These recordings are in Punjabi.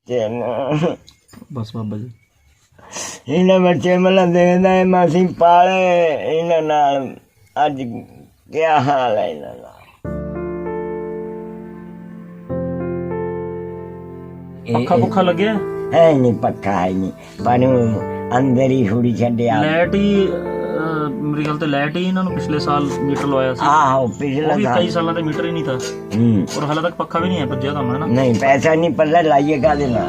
बस बाबा जी इन्हें बच्चे मतलब देखता है मासी पाले इन्हें नाल अज क्या हाल है इन्हें नाल पक्खा पुखा लगे है नहीं पक्का है नहीं पर अंदर ही थोड़ी छड्डिया लाइट ही मेरे ख्याल से लाइट ही इन्होंने पिछले साल मीटर लवाया सी आहो वो पिछला भी साल कई सालों से मीटर ही नहीं था और हाल तक पक्खा भी नहीं है भज्या काम है ना नहीं पैसा नहीं पल्ला लाइए का देना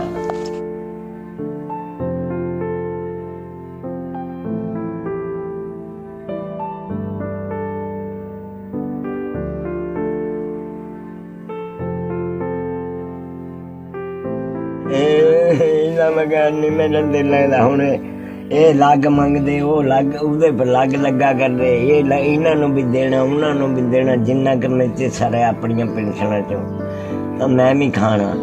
ਇਹਨਾਂ ਮਗਰ ਨਹੀਂ ਮੈਨੂੰ ਦਿਲ ਲੱਗਦਾ ਹੁਣ ਇਹ ਲੱਗ ਮੰਗਦੇ ਉਹ ਲੱਗ ਉਹਦੇ ਪਰ ਲੱਗ ਲੱਗਾ ਕਰਦੇ ਇਹ ਇਹਨਾਂ ਨੂੰ ਵੀ ਦੇਣਾ ਉਹਨਾਂ ਨੂੰ ਵੀ ਦੇਣਾ ਜਿੰਨਾ ਕਰਨੇ ਤੇ ਸਾਰੇ ਆਪਣੀਆਂ ਪੈਨਸ਼ਨਾਂ ਚੋਂ ਤਾਂ ਮੈਂ ਵੀ ਖਾਣਾ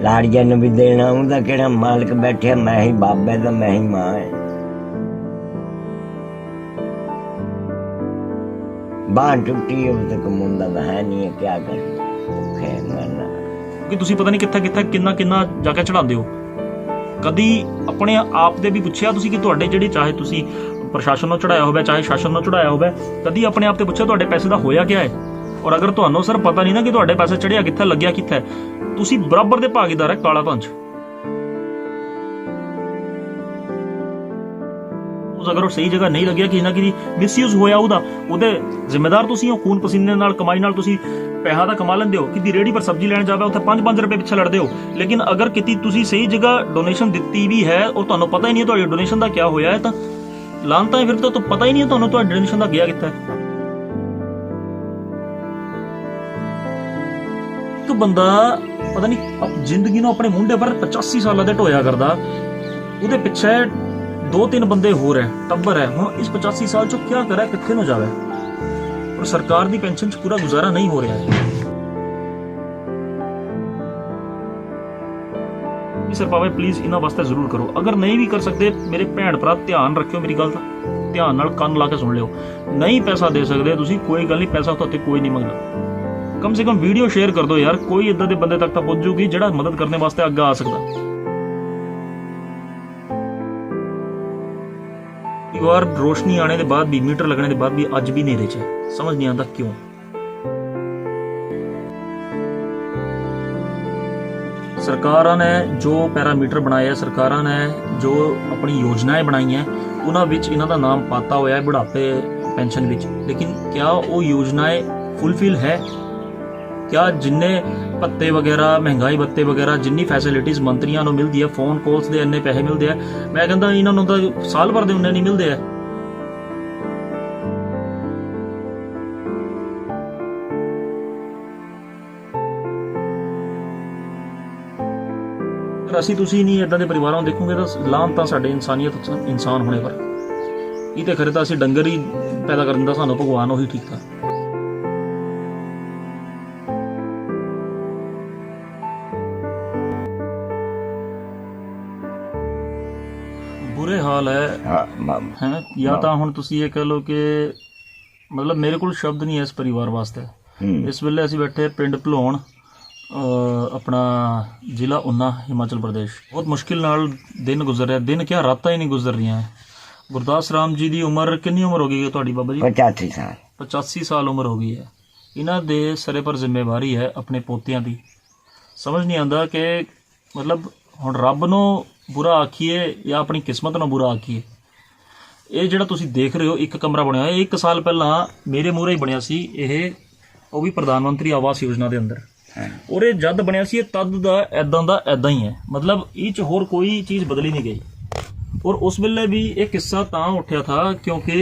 ਲਾੜੀਆਂ ਨੂੰ ਵੀ ਦੇਣਾ ਉਹਦਾ ਕਿਹੜਾ ਮਾਲਕ ਬੈਠਿਆ ਮੈਂ ਹੀ ਬਾਬੇ ਦਾ ਮੈਂ ਹੀ ਮਾਂ ਹੈ ਬਾਂਹ ਟੁੱਟੀ ਉਹ ਤੱਕ ਮੁੰਡਾ ਤਾਂ ਹੈ ਨਹੀਂ ਕਿਆ ਕਰੇ ਔਖੇ ਮਰਨਾ ਕਿ ਤੁਸੀਂ ਪਤਾ ਨਹੀਂ ਕਿੱਥੇ ਕਿੱਥੇ ਕਿੰਨਾ ਕਿੰਨਾ ਜਾ ਕੇ ਚੜਾਉਂਦੇ ਹੋ ਕਦੀ ਆਪਣੇ ਆਪ ਦੇ ਵੀ ਪੁੱਛਿਆ ਤੁਸੀਂ ਕਿ ਤੁਹਾਡੇ ਜਿਹੜੀ ਚਾਹੇ ਤੁਸੀਂ ਪ੍ਰਸ਼ਾਸਨ ਨੂੰ ਚੜਾਇਆ ਹੋਵੇ ਚਾਹੇ ਸ਼ਾਸਨ ਨੂੰ ਚੜਾਇਆ ਹੋਵੇ ਕਦੀ ਆਪਣੇ ਆਪ ਤੇ ਪੁੱਛਿਆ ਤੁਹਾਡੇ ਪੈਸੇ ਦਾ ਹੋਇਆ ਕਿਆ ਹੈ ਔਰ ਅਗਰ ਤੁਹਾਨੂੰ ਸਰ ਪਤਾ ਨਹੀਂ ਨਾ ਕਿ ਤੁਹਾਡੇ ਪੈਸੇ ਚੜਿਆ ਕਿੱਥੇ ਲੱਗਿਆ ਕਿੱਥੇ ਤੁਸੀਂ ਬਰਾਬਰ ਦੇ ਭਾਗੀਦਾਰ ਹੈ ਕਾਲਾ ਧਨ 'ਚ ਅਗਰ ਉਹ ਸਹੀ ਜਗ੍ਹਾ ਨਹੀਂ ਲੱਗਿਆ ਕਿ ਨਾ ਕਿ ਮਿਸਯੂਜ਼ ਹੋਇਆ ਉਹਦੇ ਜ਼ਿੰਮੇਦਾਰ ਤੁਸੀਂ ਹੋ ਖੂਨ ਪਸੀਨੇ ਨਾਲ ਕਮਾਈ ਨਾਲ ਤੁਸੀਂ ਪੈਸਾ ਤਾਂ ਕਮਾ ਲੈਂਦੇ ਹੋ ਕਿਦੀ ਰੇੜੀ ਪਰ ਸਬਜ਼ੀ ਲੈਣ ਜਾਵੇ ਉੱਥੇ 5-5 ਰੁਪਏ ਪਿੱਛੇ ਲੜਦੇ ਹੋ ਲੇਕਿਨ ਅਗਰ ਕਿਤੇ ਤੁਸੀਂ ਸਹੀ ਜਗ੍ਹਾ ਡੋਨੇਸ਼ਨ ਦਿੱਤੀ ਵੀ ਹੈ ਔਰ ਤੁਹਾਨੂੰ ਪਤਾ ਹੀ ਨਹੀਂ ਤੁਹਾਡੀ ਡੋਨੇਸ਼ਨ ਦਾ ਕਿਆ ਹੋਇਆ ਹੈ ਤਾਂ ਲਾਂਤਾ ਹੈ ਫਿਰ ਤਾਂ ਪਤਾ ਹੀ ਨਹੀਂ ਤੁਹਾਨੂੰ ਤੁਹਾਡੀ ਡੋਨੇਸ਼ਨ ਦਾ ਗਿਆ ਕਿੱਥੇ ਇੱਕ ਬੰਦਾ ਪਤਾ ਨਹੀਂ ਜ਼ਿੰਦਗੀ ਨੂੰ ਆਪਣੇ ਮੁੰਡੇ ਪਰ 85 ਸਾਲਾਂ ਦੇ ਢੋਇਆ ਕਰਦਾ ਉਹਦੇ ਪਿੱਛੇ 2-3 ਬੰਦੇ ਹੋਰ ਹੈ ਟੱਬਰ ਹੈ ਹੁਣ ਇਸ 85 ਸਾਲ ਚੋਂ ਕਿਆ ਕਰੇ ਕਿੱਥੇ ਨੂੰ ਜਾਵੇ और सरकार की पेंशन च पूरा गुजारा नहीं हो रहा है सर पावे प्लीज इन्हां वास्ते जरूर करो अगर नहीं भी कर सकते मेरे भैन भरा ध्यान रखियो मेरी गल दा ध्यान नाल कान ला के सुन लियो नहीं पैसा दे सकते तुसी कोई गल नहीं पैसा तो कोई नहीं मंगदा कम से कम वीडियो शेयर कर दो यार कोई इदां दे बंदे तक तां पहुंच जूगी जिहड़ा मदद करने वास्ते अग्गे आ सकदा बार रोशनी आने के बाद भी मीटर लगने के बाद भी अज भी नहीं रहे समझ नहीं आता क्यों सरकार ने जो पैरामीटर बनाए है सरकार ने जो अपनी योजनाएं बनाई हैं उन्हां विच इन्हां दा नाम पाता होया है बुढ़ापे पेंशन विच लेकिन क्या वो योजनाएं फुलफिल है क्या जिन्ने भत्ते वगैरह महंगाई भत्ते वगैरह जिन्नी फैसिलिटीज मंत्रियों को मिलती है फोन कॉल्स के इन्ने पैसे मिलते हैं मैं कहता इन्होंने तो साल भर के उन्ने नहीं मिलते हैं ਅਸੀਂ ਤੁਸੀਂ ਨਹੀਂ ਇਦਾਂ ਦੇ ਪਰਿਵਾਰਾਂ ਨੂੰ ਦੇਖੋਗੇ ਤਾਂ ਲਾਮ ਤਾਂ ਸਾਡੇ ਇਨਸਾਨੀਅਤ ਇਨਸਾਨ ਹੋਣੇ ਪਰ ਇਹ ਤੇ ਖਰੇ ਤਾਂ ਅਸੀਂ ਡੰਗਰ ਹੀ ਪੈਦਾ ਕਰਨ ਦਾ ਸਾਨੂੰ ਭਗਵਾਨ ਉਹੀ ਠੀਕ ਆ बुरे हाल है या तो हुण तुसीं ये कह लो कि मतलब मेरे को शब्द नहीं है इस परिवार वास्ते इस वेले असीं बैठे पिंड भलौण अपना जिला उन्ना हिमाचल प्रदेश बहुत मुश्किल नाल दिन गुजर रहा दिन क्या रातां ही नहीं गुजर रही हैं गुरदास राम जी की उम्र कितनी उम्र हो गई है तुहाडी बाबा जी 85 साल उम्र हो गई है इन्हां दे सिरे पर जिम्मेवारी है अपने पोतियां दी समझ नहीं आंदा कि मतलब हुण रब नूं बुरा आखिए या अपनी किस्मत नूं बुरा आखिए ये जिहड़ा तुसीं देख रहे हो एक कमरा बनिया है 1 साल पहला मेरे मूहरे ही बनिया सी यह वो भी प्रधानमंत्री आवास योजना के अंदर और ये जद बनिया सी तद दा ऐदां ही है मतलब इह च होर कोई चीज़ बदली नहीं गई और उस वेले भी एक किस्सा तां उठिया था क्योंकि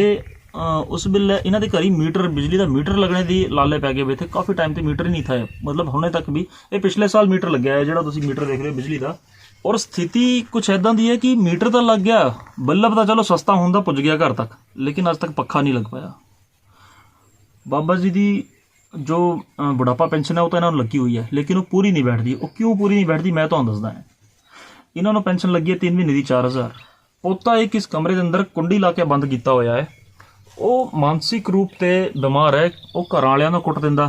उस वेले इन्हां दे घर ही मीटर बिजली का मीटर लगने की लाले पै गए थे काफ़ी टाइम तो मीटर ही नहीं था मतलब हुणे तक भी ये पिछले साल मीटर लग्या है जिहड़ा तुसीं मीटर देख रहे हो बिजली का और स्थिति कुछ ऐदा दी है कि मीटर तो लग गया बल्ब तो चलो सस्ता होंदा पुज गया घर तक लेकिन अज तक पक्खा नहीं लग पाया बाबा जी की जो बुढ़ापा पेंशन है वो तो इन्होंने लगी हुई है लेकिन वो पूरी नहीं बैठती वो क्यों पूरी नहीं बैठती मैं तो दसदा है इन्होंने पेंशन लगी है 3 महीने की 4000 पोता एक इस कमरे के अंदर कुंडी ला के बंद किया होया है वो मानसिक रूप से बीमार है वो घर वालियां नूं कुट दिंदा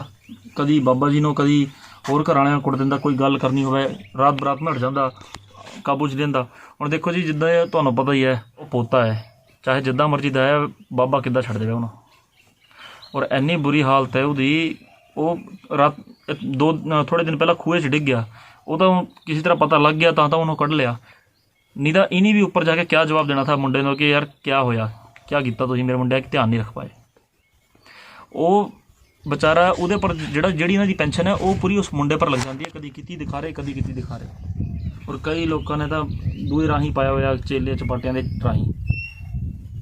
कदी बाबा जी नूं कदी होर घर वालियां नूं कुट दिंदा कोई गल करनी होवे रात बरात में हट जांदा ਕਾਬੂ 'ਚ ਰਹਿੰਦਾ। ਹੁਣ ਦੇਖੋ ਜੀ, ਜਿੱਦਾਂ ਇਹ ਤੁਹਾਨੂੰ ਪਤਾ ਹੀ ਹੈ, ਉਹ ਪੋਤਾ ਹੈ, ਚਾਹੇ ਜਿੱਦਾਂ ਮਰਜ਼ੀ ਦਾ ਹੈ, ਬਾਬਾ ਕਿੱਦਾਂ ਛੱਡ ਦੇਵੇ ਉਹਨੂੰ। ਔਰ ਇੰਨੀ ਬੁਰੀ ਹਾਲਤ ਹੈ ਉਹਦੀ, ਉਹ ਰਾਤ ਥੋੜ੍ਹੇ ਦਿਨ ਪਹਿਲਾਂ ਖੂਹੇ 'ਚ ਡਿੱਗ ਗਿਆ। ਉਹ ਤਾਂ ਕਿਸੇ ਤਰ੍ਹਾਂ ਪਤਾ ਲੱਗ ਗਿਆ ਤਾਂ ਉਹਨੂੰ ਕੱਢ ਲਿਆ, ਨਹੀਂ ਤਾਂ ਇਹਨੇ ਵੀ ਉੱਪਰ ਜਾ ਕੇ ਕਿਆ ਜਵਾਬ ਦੇਣਾ ਥਾ ਮੁੰਡੇ ਨੂੰ ਕਿ ਯਾਰ ਕਿਆ ਹੋਇਆ, ਕਿਆ ਕੀਤਾ ਤੁਸੀਂ ਮੇਰੇ ਮੁੰਡੇ, ਧਿਆਨ ਨਹੀਂ ਰੱਖ ਪਾਏ। ਉਹ ਵਿਚਾਰਾ ਉਹਦੇ ਪਰ ਜਿਹੜੀ ਇਹਨਾਂ ਦੀ ਪੈਨਸ਼ਨ ਹੈ ਉਹ ਪੂਰੀ ਉਸ ਮੁੰਡੇ ਪਰ ਲੱਗ ਜਾਂਦੀ ਹੈ, ਕਦੀ ਕੀਤੀ ਦਿਖਾ ਰਹੇ, ਕਦੀ ਕੀਤੀ ਦਿਖਾ ਰਹੇ। ਔਰ ਕਈ ਲੋਕਾਂ ਨੇ ਤਾਂ ਦੂਏ ਰਾਹੀਂ ਪਾਇਆ ਹੋਇਆ, ਚੇਲੇ ਚਪਾਟਿਆਂ ਦੇ ਰਾਹੀਂ।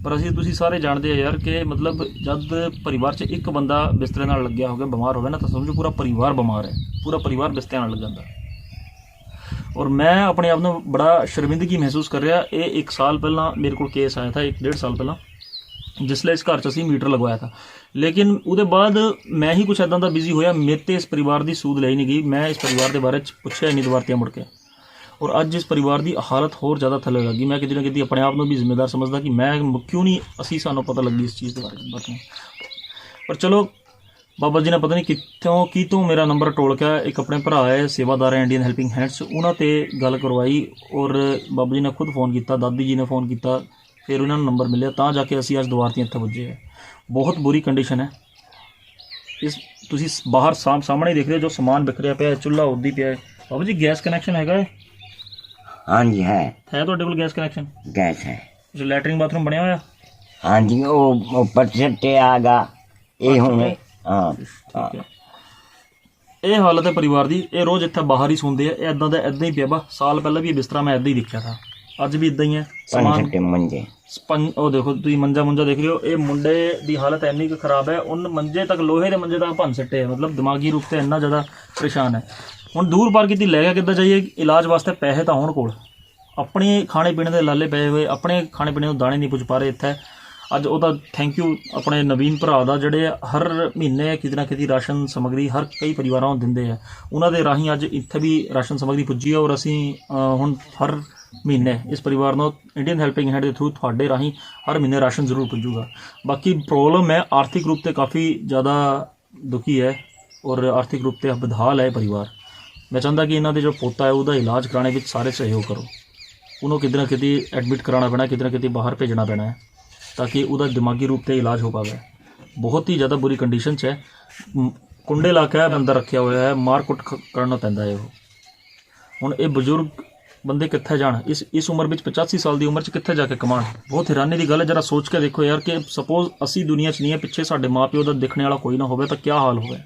ਪਰ ਤੁਸੀਂ ਸਾਰੇ ਜਾਣਦੇ ਆ ਯਾਰ ਕਿ ਮਤਲਬ ਜਦ ਪਰਿਵਾਰ 'ਚ ਇੱਕ ਬੰਦਾ ਬਿਸਤਰੇ ਨਾਲ ਲੱਗਿਆ ਹੋਵੇ, ਬਿਮਾਰ ਹੋਵੇ ਨਾ, ਤਾਂ ਸਮਝੋ ਪੂਰਾ ਪਰਿਵਾਰ ਬਿਮਾਰ ਹੈ, ਪੂਰਾ ਪਰਿਵਾਰ ਬਿਸਤਰੇ ਨਾਲ ਲੱਗ ਜਾਂਦਾ। ਔਰ ਮੈਂ ਆਪਣੇ ਆਪ ਨੂੰ ਬੜਾ ਸ਼ਰਮਿੰਦਗੀ ਮਹਿਸੂਸ ਕਰ ਰਿਹਾ। ਇਹ 1 ਸਾਲ ਪਹਿਲਾਂ ਮੇਰੇ ਕੋਲ ਕੇਸ ਆਇਆ था, 1-1.5 ਸਾਲ ਪਹਿਲਾਂ, ਜਿਸਲੇ ਇਸ ਘਰ 'ਚ ਅਸੀਂ ਮੀਟਰ ਲਗਵਾਇਆ था। ਲੇਕਿਨ ਉਹਦੇ ਬਾਅਦ ਮੈਂ ਹੀ ਕੁਛ ਇੱਦਾਂ ਦਾ ਬਿਜ਼ੀ ਹੋਇਆ, ਮੇਰੇ 'ਤੇ ਇਸ ਪਰਿਵਾਰ ਦੀ ਸੂਧ ਲਈ ਨਹੀਂ ਗਈ। ਮੈਂ ਇਸ ਪਰਿਵਾਰ ਦੇ ਬਾਰੇ 'ਚ ਪੁੱਛਿਆ ਨਹੀਂ ਦੁਬਾਰਾ ਤੇ ਮੁੜ ਕੇ। ਔਰ ਅੱਜ ਇਸ ਪਰਿਵਾਰ ਦੀ ਹਾਲਤ ਹੋਰ ਜ਼ਿਆਦਾ ਥੱਲੇ ਲੱਗੀ। ਮੈਂ ਕਿਤੇ ਨਾ ਕਿਤੇ ਆਪਣੇ ਆਪ ਨੂੰ ਵੀ ਜ਼ਿੰਮੇਦਾਰ ਸਮਝਦਾ ਕਿ ਮੈਂ ਕਿਉਂ ਨਹੀਂ ਸਾਨੂੰ ਪਤਾ ਲੱਗੀ ਇਸ ਚੀਜ਼ ਦੇ ਬਾਰੇ। ਪਰ ਚਲੋ, ਬਾਬਾ ਜੀ ਨੇ ਪਤਾ ਨਹੀਂ ਕਿਤੋਂ ਮੇਰਾ ਨੰਬਰ ਟੋਲ ਕੇ ਇੱਕ ਆਪਣੇ ਭਰਾ ਹੈ, ਸੇਵਾਦਾਰ ਹੈ ਇੰਡੀਅਨ ਹੈਲਪਿੰਗ ਹੈਂਡਸ, ਉਹਨਾਂ 'ਤੇ ਗੱਲ ਕਰਵਾਈ। ਔਰ ਬਾਬਾ ਜੀ ਨੇ ਖੁਦ ਫੋਨ ਕੀਤਾ, ਦਾਦੀ ਜੀ ਨੇ ਫੋਨ ਕੀਤਾ, ਫਿਰ ਉਹਨਾਂ ਨੂੰ ਨੰਬਰ ਮਿਲਿਆ, ਤਾਂ ਜਾ ਕੇ ਅਸੀਂ ਅੱਜ ਦੁਬਾਰਾ ਤੋਂ ਇੱਥੇ ਪੁੱਜੇ ਹੈ। ਬਹੁਤ ਬੁਰੀ ਕੰਡੀਸ਼ਨ ਹੈ। ਇਸ ਤੁਸੀਂ ਬਾਹਰ ਸਾਹਮਣੇ ਦੇਖ ਰਹੇ ਹੋ ਜੋ ਸਮਾਨ ਵਿਖਰਿਆ ਪਿਆ, ਚੁੱਲ੍ਹਾ ਉੱਦੀ ਪਿਆ ਹੈ। ਬਾਬਾ ਜੀ ਗੈਸ ਕਨੈਕਸ਼ਨ ਹੈਗਾ ਹੈ? ਹਾਂਜੀ ਹੈ ਤੁਹਾਡੇ ਕੋਲ ਗੈਸ ਕਨੈਕਸ਼ਨ? ਗੈਸ ਹੈ। ਜੋ ਲੈਟਰਿੰਗ ਬਾਥਰੂਮ ਬਣਿਆ ਹੋਇਆ? ਹਾਂਜੀ, ਉਹ ਉੱਪਰ ਛੱਟੇ ਆ ਗਾ। ਇਹ ਹੁਣ ਹਾਂ ਠੀਕ ਹੈ। ਇਹ ਹਾਲਤ ਹੈ ਪਰਿਵਾਰ ਦੀ। ਇਹ ਰੋਜ਼ ਇੱਥੇ ਬਾਹਰ ਹੀ ਸੌਂਦੇ ਆ। ਇਹ ਇੱਦਾਂ ਦਾ ਇੱਦਾਂ ਹੀ ਪਿਆ ਵਾ। ਸਾਲ ਪਹਿਲਾਂ ਵੀ ਇਹ ਬਿਸਤਰਾ ਮੈਂ ਇੱਦਾਂ ਹੀ ਦੇਖਿਆ था, ਅੱਜ ਵੀ ਇੱਦਾਂ ਹੀ ਹੈ। ਮੰਜੇ ਉਹ ਦੇਖੋ ਤੁਸੀਂ ਮੰਜਾ ਦੇਖ ਰਹੇ ਹੋ। ਇਹ ਮੁੰਡੇ ਦੀ ਹਾਲਤ ਇੰਨੀ ਕੁ ਖਰਾਬ ਹੈ, ਉਹਨ ਮੰਜੇ ਤੱਕ ਲੋਹੇ ਦੇ ਮੰਜੇ ਤੱਕ ਭੰਨ ਸਿੱਟੇ, ਮਤਲਬ ਦਿਮਾਗੀ ਰੂਪ ਤੇ ਇੰਨਾ ਜ਼ਿਆਦਾ ਪਰੇਸ਼ਾਨ ਹੈ। ਹੁਣ ਦੂਰ ਪਾਰ ਕੀਤੀ ਲੈ ਗਿਆ ਕਿੱਦਾਂ ਜਾਈਏ? ਇਲਾਜ ਵਾਸਤੇ ਪੈਸੇ ਤਾਂ ਹੋਣ ਕੋਲ, ਆਪਣੇ ਖਾਣੇ ਪੀਣੇ ਦੇ ਲਾਲੇ ਪਏ ਹੋਏ, ਆਪਣੇ ਖਾਣੇ ਪੀਣੇ ਨੂੰ ਦਾਣੇ ਨਹੀਂ ਪੁੱਜ ਪਾ ਰਹੇ ਇੱਥੇ। ਅੱਜ ਉਹਦਾ ਥੈਂਕ ਯੂ ਆਪਣੇ ਨਵੀਨ ਭਰਾ ਦਾ, ਜਿਹੜੇ ਹਰ ਮਹੀਨੇ ਕਿਤੇ ਨਾ ਕਿਤੇ ਰਾਸ਼ਨ ਸਮੱਗਰੀ ਕਈ ਪਰਿਵਾਰਾਂ ਨੂੰ ਦਿੰਦੇ ਆ। ਉਹਨਾਂ ਦੇ ਰਾਹੀਂ ਅੱਜ ਇੱਥੇ ਵੀ ਰਾਸ਼ਨ ਸਮੱਗਰੀ ਪੁੱਜੀ ਹੈ। ਔਰ ਅਸੀਂ ਹੁਣ ਹਰ ਮਹੀਨੇ ਇਸ ਪਰਿਵਾਰ ਨੂੰ ਇੰਡੀਅਨ ਹੈਲਪਿੰਗ ਹੈਂਡ ਦੇ ਥਰੂ ਤੁਹਾਡੇ ਰਾਹੀਂ ਹਰ ਮਹੀਨੇ ਰਾਸ਼ਨ ਜ਼ਰੂਰ ਪੁੱਜੂਗਾ। ਬਾਕੀ ਪ੍ਰੋਬਲਮ ਹੈ ਆਰਥਿਕ ਰੂਪ ਤੇ ਕਾਫੀ ਜ਼ਿਆਦਾ ਦੁਖੀ ਹੈ ਔਰ ਆਰਥਿਕ ਰੂਪ ਤੇ ਬਦਹਾਲ ਹੈ ਪਰਿਵਾਰ। ਮੈਂ ਚਾਹੁੰਦਾ ਕਿ ਇਹਨਾਂ ਦੇ ਜੋ ਪੋਤਾ ਹੈ ਉਹਦਾ ਇਲਾਜ ਕਰਾਣੇ ਵਿੱਚ ਸਾਰੇ ਸਹਿਯੋਗ ਕਰੋ। ਉਹਨੂੰ ਕਿਤੇ ਨਾ ਕਿਤੇ ਐਡਮਿਟ ਕਰਾਉਣਾ ਪੈਣਾ, ਕਿਤੇ ਨਾ ਕਿਤੇ ਬਾਹਰ ਭੇਜਣਾ ਪੈਣਾ ਹੈ ਤਾਂ ਕਿ ਉਹਦਾ ਦਿਮਾਗੀ ਰੂਪ ਤੇ ਇਲਾਜ ਹੋ ਪਾਵੇ। ਬਹੁਤ ਹੀ ਜ਼ਿਆਦਾ ਬੁਰੀ ਕੰਡੀਸ਼ਨ 'ਚ ਹੈ। ਕੁੰਡੇ ਲਾ ਕੇ ਅੰਦਰ ਰੱਖਿਆ ਹੋਇਆ ਹੈ, ਮਾਰ ਕੁੱਟ ਕਰਨਾ ਪੈਂਦਾ ਹੈ। ਹੁਣ ਇਹ ਬਜ਼ੁਰਗ ਬੰਦੇ ਕਿੱਥੇ ਜਾਣ? ਇਸ ਉਮਰ ਵਿੱਚ 85 ਸਾਲ ਦੀ ਉਮਰ 'ਚ ਕਿੱਥੇ ਜਾ ਕੇ ਕਮਾਉਣ? ਬਹੁਤ ਹੈਰਾਨੀ ਦੀ ਗੱਲ ਹੈ। ਜਰਾ ਸੋਚ ਕੇ ਦੇਖੋ ਯਾਰ ਕਿ ਸਪੋਜ਼ ਅਸੀਂ ਦੁਨੀਆ 'ਚ ਨਹੀਂ ਹੈ, ਪਿੱਛੇ ਸਾਡੇ ਮਾਂ ਪਿਓ ਦਾ ਦੇਖਣੇ ਵਾਲਾ ਕੋਈ ਨਾ ਹੋਵੇ ਤਾਂ ਕਿਆ ਹਾਲ ਹੋਵੇ।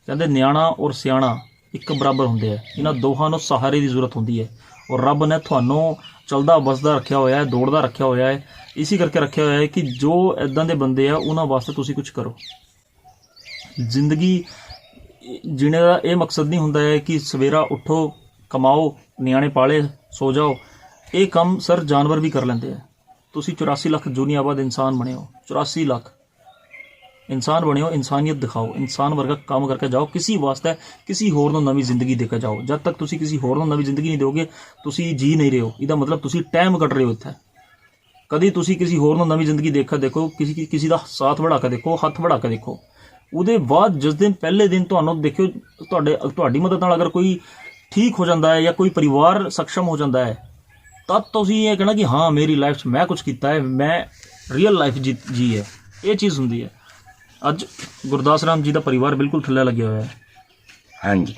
ਕਹਿੰਦੇ ਨਿਆਣਾ ਔਰ ਸਿਆਣਾ ਇੱਕ ਬਰਾਬਰ ਹੁੰਦੇ ਆ। ਇਹਨਾਂ ਦੋਹਾਂ ਨੂੰ ਸਹਾਰੇ ਦੀ ਜ਼ਰੂਰਤ ਹੁੰਦੀ ਹੈ ਔਰ ਰੱਬ ਨੇ ਤੁਹਾਨੂੰ ਚਲਦਾ ਵਸਦਾ ਰੱਖਿਆ ਹੋਇਆ ਹੈ, ਦੌੜਦਾ ਰੱਖਿਆ ਹੋਇਆ ਹੈ। ਇਸੇ ਕਰਕੇ ਰੱਖਿਆ ਹੋਇਆ ਹੈ ਕਿ ਜੋ ਇੱਦਾਂ ਦੇ ਬੰਦੇ ਆ ਉਹਨਾਂ ਵਾਸਤੇ ਤੁਸੀਂ ਕੁਝ ਕਰੋ। ਜ਼ਿੰਦਗੀ ਜੀਣੇ ਦਾ ਇਹ ਮਕਸਦ ਨਹੀਂ ਹੁੰਦਾ ਹੈ ਕਿ ਸਵੇਰਾ ਉੱਠੋ, ਕਮਾਓ, ਨਿਆਣੇ ਪਾਲੇ, ਸੋ ਜਾਓ। ਇਹ ਕੰਮ ਸਰ ਜਾਨਵਰ ਵੀ ਕਰ ਲੈਂਦੇ ਆ। ਤੁਸੀਂ 84 ਲੱਖ ਦੁਨੀਆ ਆਬਾਦ ਇਨਸਾਨ ਬਣੇ ਹੋ, 84 ਲੱਖ ਇਨਸਾਨ ਬਣੇ ਹੋ। ਇਨਸਾਨੀਅਤ ਦਿਖਾਓ, ਇਨਸਾਨ ਵਰਗਾ ਕੰਮ ਕਰਕੇ ਜਾਓ। ਕਿਸੇ ਵਾਸਤੇ ਕਿਸੇ ਹੋਰ ਨੂੰ ਨਵੀਂ ਜ਼ਿੰਦਗੀ ਦੇ ਕੇ ਜਾਓ। ਜਦ ਤੱਕ ਤੁਸੀਂ ਕਿਸੇ ਹੋਰ ਨੂੰ ਨਵੀਂ ਜ਼ਿੰਦਗੀ ਨਹੀਂ ਦਿਓਗੇ, ਤੁਸੀਂ ਜੀ ਨਹੀਂ ਰਹੇ ਹੋ। ਇਹਦਾ ਮਤਲਬ ਤੁਸੀਂ ਟਾਈਮ ਕੱਟ ਰਹੇ ਹੋ ਇੱਥੇ। ਕਦੀ ਤੁਸੀਂ ਕਿਸੇ ਹੋਰ ਨੂੰ ਨਵੀਂ ਜ਼ਿੰਦਗੀ ਦੇਖੋ, ਕਿਸੇ ਦਾ ਸਾਥ बढ़ा ਕੇ ਦੇਖੋ, ਹੱਥ बढ़ा ਕੇ ਦੇਖੋ। ਉਹਦੇ ਬਾਅਦ ਜਿਸ ਦਿਨ ਪਹਿਲੇ ਦਿਨ ਤੁਹਾਨੂੰ ਦੇਖਿਓ ਤੁਹਾਡੀ ਮਦਦ ਨਾਲ ਅਗਰ ਕੋਈ ਠੀਕ ਹੋ ਜਾਂਦਾ ਹੈ ਜਾਂ ਕੋਈ ਪਰਿਵਾਰ ਸક્ષਮ ਹੋ ਜਾਂਦਾ ਹੈ, ਤਦ ਤੁਸੀਂ ਇਹ ਕਹਿਣਾ ਕਿ ਹਾਂ ਮੇਰੀ ਲਾਈਫ 'ਚ ਮੈਂ ਕੁਝ ਕੀਤਾ ਹੈ, ਮੈਂ ਰੀਅਲ ਲਾਈਫ ਜੀ ਹੈ। ਇਹ ਚੀਜ਼ ਹੁੰਦੀ ਹੈ। ਅੱਜ ਗੁਰਦਾਸ ਰਾਮ ਜੀ ਦਾ ਪਰਿਵਾਰ ਬਿਲਕੁਲ ਥੱਲੇ ਲੱਗਿਆ ਹੋਇਆ ਹੈ। ਹਾਂਜੀ,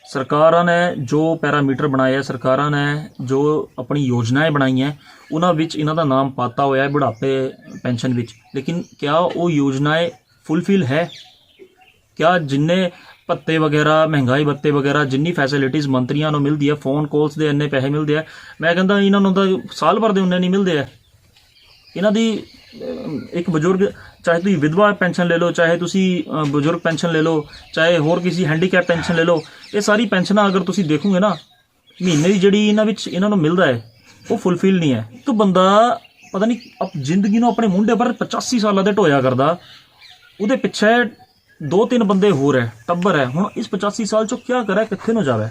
ਸਰਕਾਰਾਂ ਨੇ ਜੋ ਪੈਰਾਮੀਟਰ ਬਣਾਏ ਹੈ, ਸਰਕਾਰਾਂ ਨੇ ਜੋ ਆਪਣੀ ਯੋਜਨਾएं ਬਣਾਈਆਂ, ਉਹਨਾਂ ਵਿੱਚ ਇਹਨਾਂ ਦਾ ਨਾਮ ਪਾਤਾ ਹੋਇਆ ਹੈ ਬੁਢਾਪੇ ਪੈਨਸ਼ਨ ਵਿੱਚ। ਲੇਕਿਨ ਕਿਆ ਉਹ ਯੋਜਨਾएं ਫੁੱਲਫਿਲ ਹੈ? ਕਿਆ ਜਿੰਨੇ ਭੱਤੇ ਵਗੈਰਾ, ਮਹਿੰਗਾਈ ਭੱਤੇ ਵਗੈਰਾ, ਜਿੰਨੀ ਫੈਸਿਲਿਟੀਜ਼ ਮੰਤਰੀਆਂ ਨੂੰ ਮਿਲਦੀ ਹੈ, ਫੋਨ ਕਾਲਸ ਦੇ ਇੰਨੇ ਪੈਸੇ ਮਿਲਦੇ ਆ, ਮੈਂ ਕਹਿੰਦਾ ਇਹਨਾਂ ਨੂੰ ਤਾਂ ਸਾਲ ਭਰ ਦੇ ਉਨੇ ਨਹੀਂ ਮਿਲਦੇ ਆ। ਇਹਨਾਂ ਦੀ ਇੱਕ ਬਜ਼ੁਰਗ, ਚਾਹੇ ਤੁਸੀਂ ਵਿਧਵਾ ਪੈਨਸ਼ਨ ਲੈ ਲਓ, ਚਾਹੇ ਤੁਸੀਂ ਬਜ਼ੁਰਗ ਪੈਨਸ਼ਨ ਲੈ ਲਓ, ਚਾਹੇ ਹੋਰ ਕਿਸੇ ਹੈਂਡੀਕੈਪ ਪੈਨਸ਼ਨ ਲੈ ਲਓ, ਇਹ ਸਾਰੀ ਪੈਨਸ਼ਨਾਂ ਅਗਰ ਤੁਸੀਂ ਦੇਖੋਗੇ ਨਾ, ਮਹੀਨੇ ਦੀ ਜਿਹੜੀ ਇਹਨਾਂ ਨੂੰ ਮਿਲਦਾ ਹੈ ਉਹ ਫੁੱਲਫਿਲ ਨਹੀਂ ਹੈ। ਇੱਕ ਬੰਦਾ ਪਤਾ ਨਹੀਂ ਜ਼ਿੰਦਗੀ ਨੂੰ ਆਪਣੇ ਮੁੰਡੇ ਪਰ 85 ਸਾਲਾਂ ਦੇ ਢੋਇਆ ਕਰਦਾ, ਉਹਦੇ ਪਿੱਛੇ 2-3 ਬੰਦੇ ਹੋਰ ਹੈ, ਟੱਬਰ ਹੈ। ਹੁਣ ਇਸ 85 ਸਾਲ 'ਚੋਂ ਕਿਆ ਕਰੇ, ਕਿੱਥੇ ਨੂੰ ਜਾਵੇ?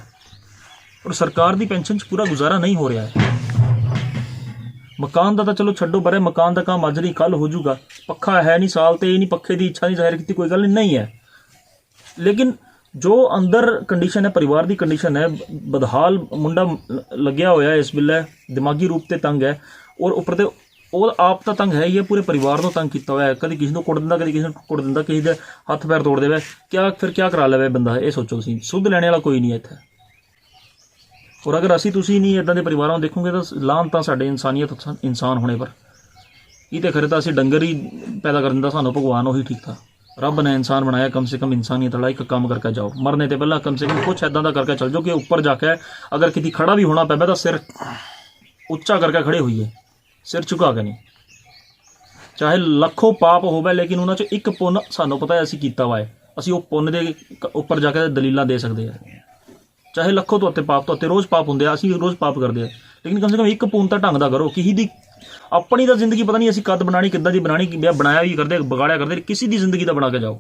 ਔਰ ਸਰਕਾਰ ਦੀ ਪੈਨਸ਼ਨ 'ਚ ਪੂਰਾ ਗੁਜ਼ਾਰਾ ਨਹੀਂ ਹੋ ਰਿਹਾ ਹੈ। ਮਕਾਨ ਦਾ ਤਾਂ ਚਲੋ ਛੱਡੋ ਪਰੇ, ਮਕਾਨ ਦਾ ਕੰਮ ਅੱਜ ਨਹੀਂ ਕੱਲ ਹੋ ਜਾਊਗਾ। ਪੱਖਾ ਹੈ ਨਹੀਂ ਸਾਲ ਤੇ, ਇਹ ਨਹੀਂ ਪੱਖੇ ਦੀ ਇੱਛਾ ਨਹੀਂ ਜ਼ਾਹਿਰ ਕੀਤੀ, ਕੋਈ ਗੱਲ ਨਹੀਂ ਹੈ। ਲੇਕਿਨ ਜੋ ਅੰਦਰ ਕੰਡੀਸ਼ਨ ਹੈ, ਪਰਿਵਾਰ ਦੀ ਕੰਡੀਸ਼ਨ ਹੈ, ਬਦਹਾਲ ਮੁੰਡਾ ਲੱਗਿਆ ਹੋਇਆ ਇਸ ਵੇਲੇ, ਦਿਮਾਗੀ ਰੂਪ ਤੇ ਤੰਗ ਹੈ, ਔਰ ਉੱਪਰ ਤੇ ਉਹ ਆਪ ਤਾਂ ਤੰਗ ਹੈ ਹੀ ਹੈ, ਪੂਰੇ ਪਰਿਵਾਰ ਨੂੰ ਤੰਗ ਕੀਤਾ ਹੋਇਆ ਹੈ। ਕਦੀ ਕਿਸੇ ਨੂੰ ਕੁੱਟ ਦਿੰਦਾ, ਕਦੀ ਕਿਸੇ ਨੂੰ ਕੁੱਟ ਦਿੰਦਾ, ਕਿਸੇ ਦੇ ਹੱਥ ਪੈਰ ਤੋੜ ਦੇਵੇ। ਕਿਆ ਕਰਾ ਲਵੇ ਬੰਦਾ, ਇਹ ਸੋਚੋ ਤੁਸੀਂ। ਸੁੱਧ ਲੈਣੇ ਵਾਲਾ ਕੋਈ ਨਹੀਂ ਹੈ ਇੱਥੇ। ਔਰ ਅਗਰ ਤੁਸੀਂ ਨਹੀਂ ਇੱਦਾਂ ਦੇ ਪਰਿਵਾਰਾਂ ਨੂੰ ਦੇਖੋਗੇ ਤਾਂ ਲਾਹਨਤ ਤਾਂ ਸਾਡੇ ਇਨਸਾਨੀਅਤ ਇਨਸਾਨ ਹੋਣੇ ਪਰ। ਇਹ ਤਾਂ ਖਰੇ ਤਾਂ ਅਸੀਂ ਡੰਗਰ ਹੀ ਪੈਦਾ ਕਰ ਦਿੰਦਾ ਸਾਨੂੰ ਭਗਵਾਨ, ਉਹੀ ਠੀਕ ਥਾ। ਰੱਬ ਨੇ ਇਨਸਾਨ ਬਣਾਇਆ, ਕਮ ਸੇ ਕਮ ਇਨਸਾਨੀਅਤ ਵਾਲਾ ਇੱਕ ਕੰਮ ਕਰਕੇ ਜਾਓ। ਮਰਨੇ ਤੋਂ ਪਹਿਲਾਂ ਕਮ ਸੇ ਕਮ ਕੁਛ ਇੱਦਾਂ ਦਾ ਕਰਕੇ ਚੱਲ ਜਾਓ ਕਿ ਉੱਪਰ ਜਾ ਕੇ ਅਗਰ ਕਿਤੇ ਖੜਾ ਵੀ ਹੋਣਾ ਪਵੇ ਤਾਂ ਸਿਰ ਉੱਚਾ ਕਰਕੇ ਖੜੇ ਹੋਈਏ, ਸਿਰ ਝੁਕਾ ਕੇ ਨਹੀਂ। ਚਾਹੇ ਲੱਖੋਂ ਪਾਪ ਹੋਵੇ, ਲੇਕਿਨ ਉਹਨਾਂ 'ਚ ਇੱਕ ਪੁੰਨ ਸਾਨੂੰ ਪਤਾ ਹੈ ਅਸੀਂ ਕੀਤਾ ਵਾ ਹੈ, ਅਸੀਂ ਉਹ ਪੁੰਨ ਦੇ ਉੱਪਰ ਜਾ ਕੇ ਦਲੀਲਾਂ ਦੇ ਸਕਦੇ ਹਾਂ। ਚਾਹੇ ਲੱਖੋਂ ਤੋਂ ਉੱਤੇ ਪਾਪ, ਤੋਂ ਉੱਤੇ ਰੋਜ਼ ਪਾਪ ਹੁੰਦੇ ਆ, ਅਸੀਂ ਰੋਜ਼ ਪਾਪ ਕਰਦੇ ਹਾਂ, ਲੇਕਿਨ ਕਮ ਸੇ ਕਮ ਇੱਕ ਪੁੰਨ ਤਾਂ ਢੰਗ ਦਾ ਕਰੋ। ਕਿਸੇ ਦੀ ਆਪਣੀ ਤਾਂ ਜ਼ਿੰਦਗੀ ਪਤਾ ਨਹੀਂ ਅਸੀਂ ਕਦ ਬਣਾਣੀ, ਕਿੱਦਾਂ ਦੀ ਬਣਾਣੀ, ਬਣਾਇਆ ਵੀ ਕਰਦੇ, ਵਿਗਾੜਿਆ ਕਰਦੇ, ਕਿਸੇ ਦੀ ਜ਼ਿੰਦਗੀ ਦਾ ਬਣਾ ਕੇ ਜਾਓ।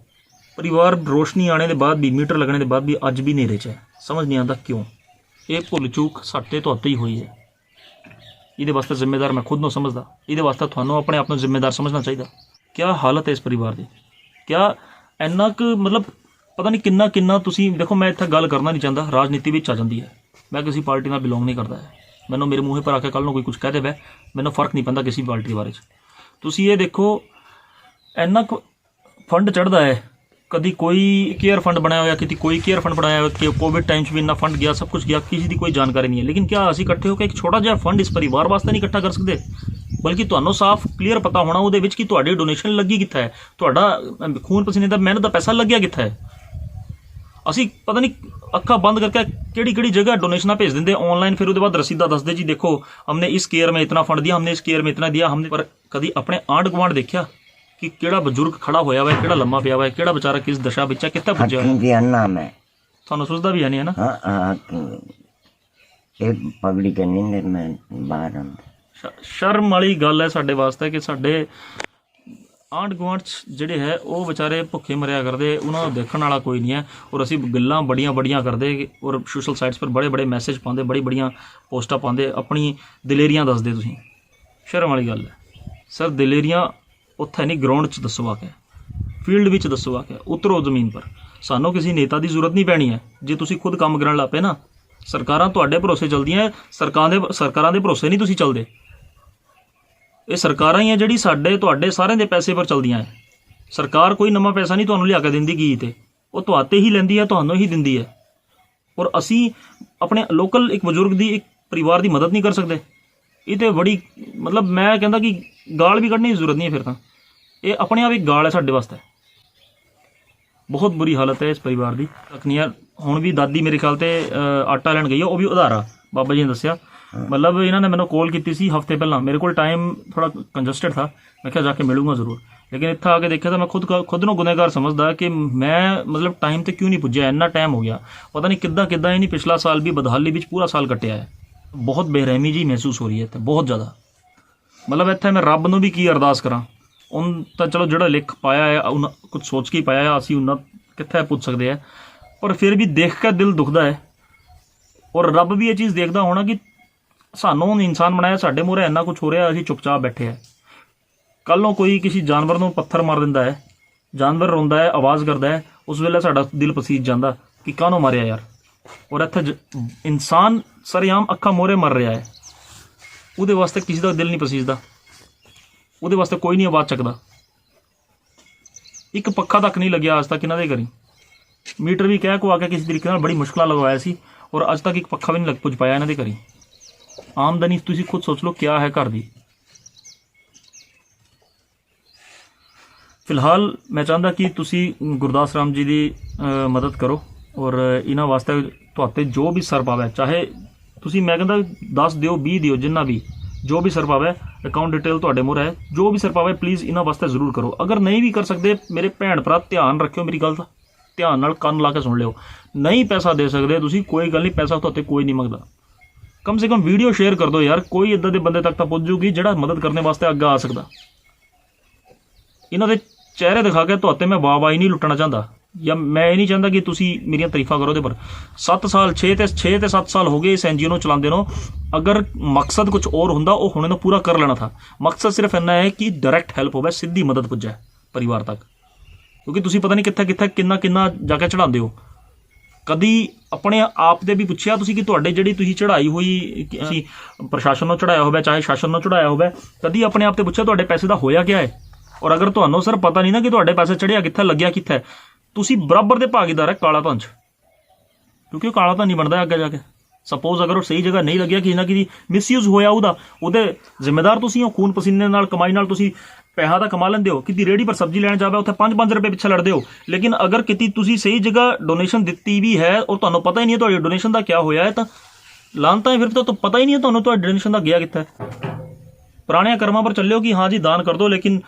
ਪਰਿਵਾਰ ਰੋਸ਼ਨੀ ਆਣੇ ਦੇ ਬਾਅਦ ਵੀ, ਮੀਟਰ ਲੱਗਣੇ ਦੇ ਬਾਅਦ ਵੀ ਅੱਜ ਵੀ ਹਨੇਰੇ 'ਚ ਹੈ। ਸਮਝ ਨਹੀਂ ਆਉਂਦਾ ਕਿਉਂ। ਇਹ ਭੁੱਲ ਚੂਕ ਸਾਡੇ ਤੋਂ ਉੱਤੇ ਹੀ ਹੋਈ ਹੈ। ਇਹਦੇ ਵਾਸਤੇ ਜ਼ਿੰਮੇਦਾਰ ਮੈਂ ਖੁਦ ਨੂੰ ਸਮਝਦਾ, ਇਹਦੇ ਵਾਸਤੇ ਤੁਹਾਨੂੰ ਆਪਣੇ ਆਪ ਨੂੰ ਜ਼ਿੰਮੇਦਾਰ ਸਮਝਣਾ ਚਾਹੀਦਾ। ਕਿਆ ਹਾਲਤ ਹੈ ਇਸ ਪਰਿਵਾਰ ਦੀ, ਕਿਆ ਇੰਨਾ ਕੁ ਮਤਲਬ ਪਤਾ ਨਹੀਂ ਕਿੰਨਾ ਤੁਸੀਂ ਦੇਖੋ। ਮੈਂ ਇੱਥੇ ਗੱਲ ਕਰਨਾ ਨਹੀਂ ਚਾਹੁੰਦਾ, ਰਾਜਨੀਤੀ ਵਿੱਚ ਆ ਜਾਂਦੀ ਹੈ। ਮੈਂ ਕਿਸੇ ਪਾਰਟੀ ਨਾਲ ਬਿਲੋਂਗ ਨਹੀਂ ਕਰਦਾ ਹੈ। ਮੈਨੂੰ ਮੇਰੇ ਮੂੰਹ ਪਰ ਆ ਕੇ ਕੱਲ੍ਹ ਨੂੰ ਕੋਈ ਕੁਝ ਕਹਿ ਦੇਵੇ, ਮੈਨੂੰ ਫਰਕ ਨਹੀਂ ਪੈਂਦਾ ਕਿਸੇ ਪਾਰਟੀ ਬਾਰੇ 'ਚ। ਤੁਸੀਂ ਇਹ ਦੇਖੋ ਇੰਨਾ ਕੁ ਫੰਡ ਚੜ੍ਹਦਾ ਹੈ, ਕਦੀ ਕੋਈ ਕੇਅਰ ਫੰਡ ਬਣਾਇਆ ਹੋਇਆ, ਕਿਤੇ ਕੋਈ ਕੇਅਰ ਫੰਡ ਬਣਾਇਆ ਹੋਇਆ, ਕਿ ਕੋਵਿਡ ਟਾਈਮ 'ਚ ਵੀ ਇੰਨਾ ਫੰਡ ਗਿਆ, ਸਭ ਕੁਝ ਗਿਆ, ਕਿਸੇ ਦੀ ਕੋਈ ਜਾਣਕਾਰੀ ਨਹੀਂ ਹੈ। ਲੇਕਿਨ ਕਿਆ ਅਸੀਂ ਇਕੱਠੇ ਹੋ ਕੇ ਇੱਕ ਛੋਟਾ ਜਿਹਾ ਫੰਡ ਇਸ ਪਰਿਵਾਰ ਵਾਸਤੇ ਨਹੀਂ ਇਕੱਠਾ ਕਰ ਸਕਦੇ? ਬਲਕਿ ਤੁਹਾਨੂੰ ਸਾਫ਼ ਕਲੀਅਰ ਪਤਾ ਹੋਣਾ ਉਹਦੇ ਵਿੱਚ ਕਿ ਤੁਹਾਡੀ ਡੋਨੇਸ਼ਨ ਲੱਗੀ ਕਿੱਥੇ ਹੈ, ਤੁਹਾਡਾ ਖੂਨ ਪਸੀਨੇ ਦਾ ਮਿਹਨਤ ਦਾ ਪੈਸਾ ਲੱਗਿਆ ਕਿੱਥੇ ਹੈ। ਅਸੀਂ ਪਤਾ ਨਹੀਂ ਅੱਖਾਂ ਬੰਦ ਕਰਕੇ ਕਿਹੜੀ ਜਗ੍ਹਾ ਡੋਨੇਸ਼ਨਾਂ ਭੇਜ ਦਿੰਦੇ ऑनलाइन, फिर ਉਹਦੇ ਬਾਅਦ ਰਸੀਦਾਂ ਦੱਸਦੇ ਜੀ ਦੇਖੋ हमने इस केयर में इतना फंड दिया, हमने इस केयर में इतना दिया हमने। पर ਕਦੀ ਆਪਣੇ ਆਂਢ ਗੁਆਂਢ ਦੇਖਿਆ ਕਿ ਕਿਹੜਾ ਬਜ਼ੁਰਗ ਖੜਾ ਹੋਇਆ ਵਾ, ਕਿਹੜਾ ਲੰਮਾ ਪਿਆ ਵਾ, ਕਿਹੜਾ ਵਿਚਾਰਾ ਕਿਸ ਦਸ਼ਾ ਵਿੱਚ ਹੈ, ਕਿੱਥੇ ਪੁੱਜਿਆ ਹੋਇਆ? ਤੁਹਾਨੂੰ ਸੁਝਦਾ ਵੀ ਹੈ ਨਹੀਂ, ਹੈ ਨਾ? ਇਹ ਪਬਲਿਕ ਨਹੀਂ ਮੈਂ ਬਾਹਰ ਆਉਂਦਾ। ਸ਼ਰਮ ਵਾਲੀ ਗੱਲ ਹੈ ਸਾਡੇ ਵਾਸਤੇ ਕਿ ਸਾਡੇ ਆਂਢ ਗੁਆਂਢ ਜਿਹੜੇ ਹੈ ਉਹ ਵਿਚਾਰੇ ਭੁੱਖੇ ਮਰਿਆ ਕਰਦੇ, ਉਹਨਾਂ ਨੂੰ ਦੇਖਣ ਵਾਲਾ ਕੋਈ ਨਹੀਂ ਹੈ। ਔਰ ਅਸੀਂ ਗੱਲਾਂ ਬੜੀਆਂ ਕਰਦੇ, ਔਰ ਸੋਸ਼ਲ ਸਾਈਟਸ ਪਰ ਬੜੇ ਮੈਸੇਜ ਪਾਉਂਦੇ, ਬੜੀਆਂ ਪੋਸਟਾਂ ਪਾਉਂਦੇ, ਆਪਣੀ ਦਲੇਰੀਆਂ ਦੱਸਦੇ। ਤੁਸੀਂ ਸ਼ਰਮ ਵਾਲੀ ਗੱਲ ਹੈ ਸਰ। ਦਲੇਰੀਆਂ ਉੱਥੇ ਨਹੀਂ, ਗਰਾਊਂਡ 'ਚ ਦੱਸੋ ਆ ਕੇ, ਫੀਲਡ ਵਿੱਚ ਦੱਸੋ ਆ ਕੇ, ਉਤਰੋ ਜ਼ਮੀਨ ਪਰ। ਸਾਨੂੰ ਕਿਸੇ ਨੇਤਾ ਦੀ ਜ਼ਰੂਰਤ ਨਹੀਂ ਪੈਣੀ ਹੈ। ਜੇ ਤੁਸੀਂ ਖੁਦ ਕੰਮ ਕਰਨ ਲੱਗ ਪਏ ਨਾ, ਸਰਕਾਰਾਂ ਤੁਹਾਡੇ ਭਰੋਸੇ ਚੱਲਦੀਆਂ, ਸਰਕਾਰਾਂ ਦੇ ਭਰੋਸੇ ਨਹੀਂ ਤੁਸੀਂ ਚੱਲਦੇ। ਇਹ ਸਰਕਾਰਾਂ ਹੀ ਹੈ ਜਿਹੜੀ ਤੁਹਾਡੇ ਸਾਰਿਆਂ ਦੇ ਪੈਸੇ ਪਰ ਚੱਲਦੀਆਂ ਹੈ। ਸਰਕਾਰ ਕੋਈ ਨਵਾਂ ਪੈਸਾ ਨਹੀਂ ਤੁਹਾਨੂੰ ਲਿਆ ਕੇ ਦਿੰਦੀ ਗੀ, ਤੇ ਉਹ ਤੁਹਾਤੇ ਹੀ ਲੈਂਦੀ ਹੈ, ਤੁਹਾਨੂੰ ਹੀ ਦਿੰਦੀ ਹੈ। ਔਰ ਅਸੀਂ ਆਪਣੇ ਲੋਕਲ ਇੱਕ ਬਜ਼ੁਰਗ ਦੀ, ਇੱਕ ਪਰਿਵਾਰ ਦੀ ਮਦਦ ਨਹੀਂ ਕਰ ਸਕਦੇ। ਇਹ ਤਾਂ ਬੜੀ ਮਤਲਬ ਮੈਂ ਕਹਿੰਦਾ ਕਿ ਗਾਲ ਵੀ ਕੱਢਣੀ ਦੀ ਜ਼ਰੂਰਤ ਨਹੀਂ ਹੈ। ਫਿਰ ਤਾਂ ਇਹ ਆਪਣੇ ਆਪ ਇੱਕ ਗਾਲ ਹੈ ਸਾਡੇ ਵਾਸਤੇ। ਬਹੁਤ ਬੁਰੀ ਹਾਲਤ ਹੈ ਇਸ ਪਰਿਵਾਰ ਦੀ। ਤਕਨੀਆਂ ਹੁਣ ਵੀ ਦਾਦੀ ਮੇਰੇ ਖਿਆਲ ਤੇ ਆਟਾ ਲੈਣ ਗਈ ਹੈ, ਉਹ ਵੀ ਉਧਾਰਾ, ਬਾਬਾ ਜੀ ਨੇ ਦੱਸਿਆ। ਮਤਲਬ ਇਹਨਾਂ ਨੇ ਮੈਨੂੰ ਕਾਲ ਕੀਤੀ ਸੀ ਹਫ਼ਤੇ ਪਹਿਲਾਂ, ਮੇਰੇ ਕੋਲ ਟਾਈਮ ਥੋੜਾ ਕੰਜਸਟਡ ਥਾ, ਮੈਂ ਕਿਹਾ ਜਾ ਕੇ ਮਿਲੂੰਗਾ ਜ਼ਰੂਰ। ਲੇਕਿਨ ਇੱਥੇ ਆ ਕੇ ਦੇਖਿਆ ਤਾਂ ਮੈਂ ਖੁਦ ਨੂੰ ਗੁਨਹਗਾਰ ਸਮਝਦਾ ਕਿ ਮੈਂ ਮਤਲਬ ਟਾਈਮ ਤੇ ਕਿਉਂ ਨਹੀਂ ਪੁੱਜਿਆ। ਇੰਨਾ ਟਾਈਮ ਹੋ ਗਿਆ, ਪਤਾ ਨਹੀਂ ਕਿੱਦਾਂ ਇਹ ਨਹੀਂ ਪਿਛਲਾ ਸਾਲ ਵੀ ਬਦਹਾਲੀ ਵਿੱਚ ਪੂਰਾ ਸਾਲ ਕੱਟਿਆ ਹੈ। ਬਹੁਤ ਬੇਰਹਿਮੀ ਜੀ ਮਹਿਸੂਸ ਹੋ ਰਹੀ ਹੈ ਇੱਥੇ, ਬਹੁਤ ਜ਼ਿਆਦਾ। ਮਤਲਬ ਇੱਥੇ ਮੈਂ ਰੱਬ ਨੂੰ ਵੀ ਕੀ ਅਰਦਾਸ ਕਰਾਂ। ਹੁਣ ਤਾਂ ਚਲੋ ਜਿਹੜਾ ਲਿਖ ਪਾਇਆ ਹੈ ਉਹਨਾਂ ਕੁਝ ਸੋਚ ਕੇ ਪਾਇਆ ਹੈ, ਅਸੀਂ ਉਹਨਾਂ ਕਿੱਥੇ ਪੁੱਛ ਸਕਦੇ ਹਾਂ, ਪਰ ਫਿਰ ਵੀ ਦੇਖ ਕੇ ਦਿਲ ਦੁਖਦਾ ਹੈ। ਔਰ ਰੱਬ ਵੀ ਇਹ ਚੀਜ਼ ਦੇਖਦਾ ਹੋਣਾ ਕਿ ਸਾਨੂੰ ਇਨਸਾਨ ਬਣਾਇਆ, ਸਾਡੇ ਮੂਹਰੇ ਇੰਨਾ ਕੁਝ ਹੋ ਰਿਹਾ, ਅਸੀਂ ਚੁੱਪਚਾਪ ਬੈਠੇ ਹਾਂ। ਕੱਲ੍ਹ ਨੂੰ ਕੋਈ ਕਿਸੇ ਜਾਨਵਰ ਨੂੰ ਪੱਥਰ ਮਾਰ ਦਿੰਦਾ ਹੈ, ਜਾਨਵਰ ਰੋਂਦਾ ਹੈ, ਆਵਾਜ਼ ਕਰਦਾ ਹੈ, ਉਸ ਵੇਲੇ ਸਾਡਾ ਦਿਲ ਪਸੀਜ ਜਾਂਦਾ ਕਿ ਕਾਹਨੂੰ ਮਾਰਿਆ ਯਾਰ। ਔਰ ਇੱਥੇ ਇਨਸਾਨ ਸਰੇਆਮ ਅੱਖਾਂ ਮੂਹਰੇ ਮਰ ਰਿਹਾ ਹੈ, ਉਹਦੇ ਵਾਸਤੇ ਕਿਸੇ ਦਾ ਦਿਲ ਨਹੀਂ ਪਸੀਜਦਾ, ਉਹਦੇ ਵਾਸਤੇ ਕੋਈ ਨਹੀਂ ਆਵਾਜ਼ ਚੱਕਦਾ। ਇੱਕ ਪੱਖਾ ਤੱਕ ਨਹੀਂ ਲੱਗਿਆ ਅੱਜ ਤੱਕ ਇਹਨਾਂ ਦੇ ਘਰੀ। ਮੀਟਰ ਵੀ ਕਹਿ ਕੋ ਆ ਕੇ ਕਿਸੇ ਤਰੀਕੇ ਨਾਲ ਬੜੀ ਮੁਸ਼ਕਲਾਂ ਲਗਵਾਇਆ ਸੀ, ਔਰ ਅੱਜ ਤੱਕ ਇੱਕ ਪੱਖਾ ਵੀ ਨਹੀਂ ਪੁੱਜ ਪਾਇਆ ਇਹਨਾਂ ਦੇ ਘਰੀ। ਆਮਦਨੀ ਤੁਸੀਂ ਖੁਦ ਸੋਚ ਲਓ ਕਿਆ ਹੈ ਘਰ ਦੀ। ਫਿਲਹਾਲ ਮੈਂ ਚਾਹੁੰਦਾ ਕਿ ਤੁਸੀਂ ਗੁਰਦਾਸ ਰਾਮ ਜੀ ਦੀ ਮਦਦ ਕਰੋ, ਔਰ ਇਹਨਾਂ ਵਾਸਤੇ ਤੁਹਾਡੇ ਜੋ ਵੀ ਸਰ ਪਾਵੇ, ਚਾਹੇ ਤੁਸੀਂ ਮੈਂ ਕਹਿੰਦਾ 10 ਦਿਓ 20 ਦਿਓ, ਜਿੰਨਾ ਵੀ ਜੋ ਵੀ ਸਰ ਪਾਵੇ, ਅਕਾਊਂਟ ਡਿਟੇਲ ਤੁਹਾਡੇ ਮੂਹਰੇ ਹੈ, ਜੋ ਵੀ ਸਰ ਪਾਵੇ ਪਲੀਜ਼ ਇਹਨਾਂ ਵਾਸਤੇ ਜ਼ਰੂਰ ਕਰੋ। ਅਗਰ ਨਹੀਂ ਵੀ ਕਰ ਸਕਦੇ ਮੇਰੇ ਭੈਣ ਭਰਾ ਧਿਆਨ ਰੱਖਿਓ, ਮੇਰੀ ਗੱਲ ਦਾ ਧਿਆਨ ਨਾਲ ਕੰਨ ਲਾ ਕੇ ਸੁਣ ਲਿਓ। ਨਹੀਂ ਪੈਸਾ ਦੇ ਸਕਦੇ ਤੁਸੀਂ, ਕੋਈ ਗੱਲ ਨਹੀਂ, ਪੈਸਾ ਤੁਹਾਡੇ ਕੋਈ ਨਹੀਂ ਮੰਗਦਾ। ਕਮ ਸੇ ਕਮ ਵੀਡੀਓ ਸ਼ੇਅਰ ਕਰ ਦਿਓ ਯਾਰ, ਕੋਈ ਇੱਦਾਂ ਦੇ ਬੰਦੇ ਤੱਕ ਤਾਂ ਪਹੁੰਚ ਜੂਗੀ ਜਿਹੜਾ ਮਦਦ ਕਰਨ ਵਾਸਤੇ ਅੱਗੇ ਆ ਸਕਦਾ। ਇਹਨਾਂ ਦੇ ਚਿਹਰੇ ਦਿਖਾ ਕੇ ਤੁਹਾਤੇ ਮੈਂ ਵਾਹ-ਵਾਹੀ ਨਹੀਂ ਲੁੱਟਣਾ ਚਾਹੁੰਦਾ, ਜਾਂ ਮੈਂ ਇਹ ਨਹੀਂ ਚਾਹੁੰਦਾ ਕਿ ਤੁਸੀਂ ਮੇਰੀਆਂ ਤਾਰੀਫਾਂ ਕਰੋ ਉਹਦੇ ਪਰ। 7 ਸਾਲ 6 ਤੇ 7 ਸਾਲ ਹੋ ਗਏ ਇਸ NGO ਨੂੰ ਚਲਾਉਂਦੇ ਨੂੰ। ਅਗਰ ਮਕਸਦ ਕੁਝ ਹੋਰ ਹੁੰਦਾ ਉਹ ਹੁਣੇ ਨੂੰ ਪੂਰਾ ਕਰ ਲੈਣਾ ਥਾ। ਮਕਸਦ ਸਿਰਫ ਇੰਨਾ ਹੈ ਕਿ ਡਾਇਰੈਕਟ ਹੈਲਪ ਹੋਵੇ, ਸਿੱਧੀ ਮਦਦ ਪੁੱਜੇ ਪਰਿਵਾਰ ਤੱਕ, ਕਿਉਂਕਿ ਤੁਸੀਂ ਪਤਾ ਨਹੀਂ ਕਿੱਥੇ ਕਿੰਨਾ ਜਾ ਕੇ ਚੜਾਉਂਦੇ ਹੋ। ਕਦੀ ਆਪਣੇ ਆਪ ਦੇ ਵੀ ਪੁੱਛਿਆ ਤੁਸੀਂ ਕਿ ਤੁਹਾਡੇ ਜਿਹੜੀ ਤੁਸੀਂ ਚੜਾਈ ਹੋਈ ਅਸੀਂ ਪ੍ਰਸ਼ਾਸਨ ਨੂੰ ਚੜਾਇਆ ਹੋਵੇ ਚਾਹੇ ਸ਼ਾਸਨ ਨੂੰ ਚੜਾਇਆ ਹੋਵੇ, ਕਦੀ ਆਪਣੇ ਆਪ ਤੇ ਪੁੱਛਿਆ ਤੁਹਾਡੇ ਪੈਸੇ ਦਾ ਹੋਇਆ ਕਿਆ ਹੈ? ਔਰ ਅਗਰ ਤੁਹਾਨੂੰ ਸਰ ਪਤਾ ਨਹੀਂ ਨਾ ਕਿ ਤੁਹਾਡੇ ਪੈਸੇ ਚੜਿਆ ਕਿੱਥੇ, ਲੱਗਿਆ ਕਿੱਥੇ, ਤੁਸੀਂ ਬਰਾਬਰ ਦੇ ਭਾਗੀਦਾਰ ਹੈ ਕਾਲਾ ਧਨ 'ਚ, ਕਿਉਂਕਿ ਉਹ ਕਾਲਾ ਧਨ ਨਹੀਂ ਬਣਦਾ ਅੱਗੇ ਜਾ ਕੇ। ਸਪੋਜ਼ ਅਗਰ ਉਹ ਸਹੀ ਜਗ੍ਹਾ ਨਹੀਂ ਲੱਗਿਆ, ਕਿਸੇ ਨਾ ਕਿਸੇ ਮਿਸਯੂਜ਼ ਹੋਇਆ ਉਹਦੇ ਜ਼ਿੰਮੇਦਾਰ ਤੁਸੀਂ ਹੋ। ਖੂਨ ਪਸੀਨੇ ਨਾਲ ਕਮਾਈ ਨਾਲ ਤੁਸੀਂ ਪੈਸਾ ਤਾਂ ਕਮਾ ਲੈਂਦੇ ਹੋ, ਕਿਤੇ ਰੇਹੜੀ ਪਰ ਸਬਜ਼ੀ ਲੈਣ ਜਾਵੇ ਉੱਥੇ 5-5 ਰੁਪਏ ਪਿੱਛੇ ਲੜਦੇ ਹੋ, ਲੇਕਿਨ ਅਗਰ ਕਿਤੇ ਤੁਸੀਂ ਸਹੀ ਜਗ੍ਹਾ ਡੋਨੇਸ਼ਨ ਦਿੱਤੀ ਵੀ ਹੈ ਔਰ ਤੁਹਾਨੂੰ ਪਤਾ ਹੀ ਨਹੀਂ ਹੈ ਤੁਹਾਡੀ ਡੋਨੇਸ਼ਨ ਦਾ ਕਿਆ ਹੋਇਆ ਹੈ, ਤਾਂ ਲਾਂਤਾ ਹੈ, ਫਿਰ ਤਾਂ ਪਤਾ ਹੀ ਨਹੀਂ ਹੈ ਤੁਹਾਨੂੰ ਤੁਹਾਡੀ ਡੋਨੇਸ਼ਨ ਦਾ ਗਿਆ ਕਿੱਥੇ। ਪੁਰਾਣਿਆਂ ਕਰਮਾਂ ਪਰ ਚੱਲਿਓ ਕਿ ਹਾਂ ਜੀ ਦਾਨ ਕਰ ਦਿਓ, ਲੇਕਿਨ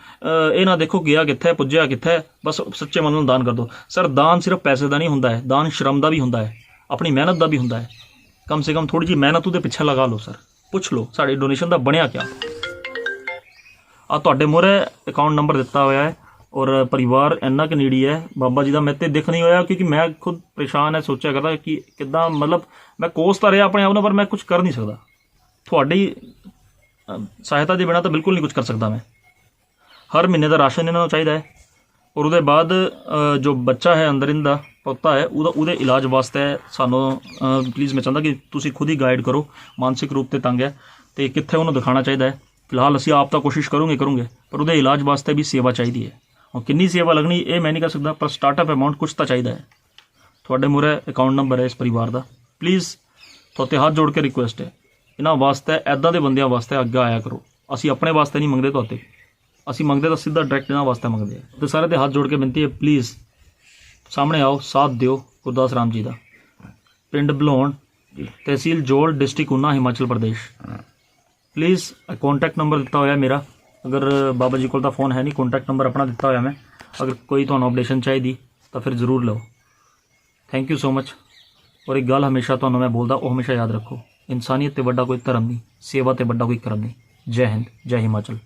ਇਹ ਨਾ ਦੇਖੋ ਗਿਆ ਕਿੱਥੇ, ਪੁੱਜਿਆ ਕਿੱਥੇ, ਬਸ ਸੱਚੇ ਮਨ ਨਾਲ ਦਾਨ ਕਰ ਦਿਓ। ਸਰ ਦਾਨ ਸਿਰਫ ਪੈਸੇ ਦਾ ਨਹੀਂ ਹੁੰਦਾ ਹੈ, ਦਾਨ ਸ਼ਰਮ ਦਾ ਵੀ ਹੁੰਦਾ ਹੈ, ਆਪਣੀ ਮਿਹਨਤ ਦਾ ਵੀ ਹੁੰਦਾ ਹੈ। ਕਮ ਸੇ ਕਮ ਥੋੜੀ ਜਿਹੀ ਮਿਹਨਤ ਉਹਦੇ ਪਿੱਛੇ ਲਗਾ ਲਓ ਸਰ, ਪੁੱਛ ਲਓ ਸਾਡੀ ਡੋਨੇਸ਼ਨ ਦਾ ਬਣਿਆ ਕਿਆ। ਆ ਤੁਹਾਡੇ ਮੂਹਰੇ ਅਕਾਊਂਟ ਨੰਬਰ ਦਿੱਤਾ ਹੋਇਆ ਹੈ, ਔਰ ਪਰਿਵਾਰ ਇੰਨਾ ਕੁ ਨੀਡੀ ਹੈ, ਬਾਬਾ ਜੀ ਦਾ ਮੇਰੇ ਤੇ ਦਿਖ ਨਹੀਂ ਹੋਇਆ, ਕਿਉਂਕਿ ਮੈਂ ਖੁਦ ਪਰੇਸ਼ਾਨ ਹੈ, ਸੋਚਿਆ ਕਰਦਾ ਕਿ ਕਿੱਦਾਂ, ਮਤਲਬ ਮੈਂ ਕੋਸ ਤਾਂ ਰਿਹਾ ਆਪਣੇ ਆਪ ਨੂੰ, ਪਰ ਮੈਂ ਕੁਝ ਕਰ ਨਹੀਂ ਸਕਦਾ। ਤੁਹਾਡੀ ਸਹਾਇਤਾ ਦੇ ਬਿਨਾਂ ਤਾਂ ਬਿਲਕੁਲ ਨਹੀਂ ਕੁਝ ਕਰ ਸਕਦਾ ਮੈਂ। ਹਰ ਮਹੀਨੇ ਦਾ ਰਾਸ਼ਨ ਇਹਨਾਂ ਨੂੰ ਚਾਹੀਦਾ ਹੈ, ਔਰ ਉਹਦੇ ਬਾਅਦ ਜੋ ਬੱਚਾ ਹੈ ਅੰਦਰ ਇਹਦਾ ਪੋਤਾ ਹੈ ਉਹਦੇ ਇਲਾਜ ਵਾਸਤੇ ਸਾਨੂੰ ਪਲੀਜ਼ ਮੈਂ ਚਾਹੁੰਦਾ ਕਿ ਤੁਸੀਂ ਖੁਦ ਹੀ ਗਾਈਡ ਕਰੋ। ਮਾਨਸਿਕ ਰੂਪ ਤੇ ਤੰਗ ਹੈ ਤੇ ਕਿੱਥੇ ਉਹਨੂੰ ਦਿਖਾਉਣਾ ਚਾਹੀਦਾ ਹੈ। ਫਿਲਹਾਲ ਅਸੀਂ ਆਪ ਤਾਂ ਕੋਸ਼ਿਸ਼ ਕਰੂੰਗੇ ਪਰ ਉਹਦੇ ਇਲਾਜ ਵਾਸਤੇ ਵੀ ਸੇਵਾ ਚਾਹੀਦੀ ਹੈ। ਹੁਣ ਕਿੰਨੀ ਸੇਵਾ ਲੱਗਣੀ ਇਹ ਮੈਂ ਨਹੀਂ ਕਰ ਸਕਦਾ, ਪਰ ਸਟਾਰਟਅਪ ਅਮਾਊਂਟ ਕੁਛ ਤਾਂ ਚਾਹੀਦਾ ਹੈ। ਤੁਹਾਡੇ ਮੂਹਰੇ ਅਕਾਊਂਟ ਨੰਬਰ ਹੈ ਇਸ ਪਰਿਵਾਰ ਦਾ, ਪਲੀਜ਼ ਤੁਹਾਡੇ ਹੱਥ ਜੋੜ ਕੇ ਰਿਕੁਐਸਟ ਹੈ, ਇਹਨਾਂ ਵਾਸਤੇ ਐਦਾਂ ਦੇ ਬੰਦਿਆਂ ਵਾਸਤੇ ਅੱਗੇ ਆਇਆ ਕਰੋ। ਅਸੀਂ ਆਪਣੇ ਵਾਸਤੇ ਨਹੀਂ ਮੰਗਦੇ ਤੁਹਾਡੇ, ਅਸੀਂ ਮੰਗਦੇ ਤਾਂ ਸਿੱਧਾ ਡਾਇਰੈਕਟ ਇਹਨਾਂ ਵਾਸਤੇ ਮੰਗਦੇ ਆ। ਤੇ ਸਾਰੇ ਦੇ ਹੱਥ ਜੋੜ ਕੇ ਬੇਨਤੀ ਹੈ, ਪਲੀਜ਼ ਸਾਹਮਣੇ ਆਓ, ਸਾਥ ਦਿਓ ਗੁਰਦਾਸ ਰਾਮ ਜੀ ਦਾ। ਪਿੰਡ ਬਲੌਣ, ਤਹਿਸੀਲ ਜੋਲ, district Una, Himachal Pradesh. Please contact number ਦਿੱਤਾ ਹੋਇਆ ਮੇਰਾ, ਅਗਰ ਬਾਬਾ ਜੀ ਕੋਲ ਤਾਂ ਫੋਨ ਹੈ ਨਹੀਂ, ਕੰਟੈਕਟ ਨੰਬਰ ਆਪਣਾ ਦਿੱਤਾ ਹੋਇਆ ਮੈਂ, ਅਗਰ ਕੋਈ ਤੁਹਾਨੂੰ ਅਪਡੇਸ਼ਨ ਚਾਹੀਦੀ ਤਾਂ ਫਿਰ ਜ਼ਰੂਰ ਲਓ। Thank you so much. ਔਰ ਇੱਕ ਗੱਲ ਹਮੇਸ਼ਾ ਤੁਹਾਨੂੰ ਮੈਂ ਬੋਲਦਾ, ਉਹ ਹਮੇਸ਼ਾ ਯਾਦ ਰੱਖੋ, ਇਨਸਾਨੀਅਤ ਤੇ ਵੱਡਾ ਕੋਈ ਧਰਮ ਨਹੀਂ, ਸੇਵਾ ਤੇ ਵੱਡਾ ਕੋਈ ਕਰਮ ਨਹੀਂ। ਜੈ ਹਿੰਦ, ਜੈ ਹਿਮਾਚਲ।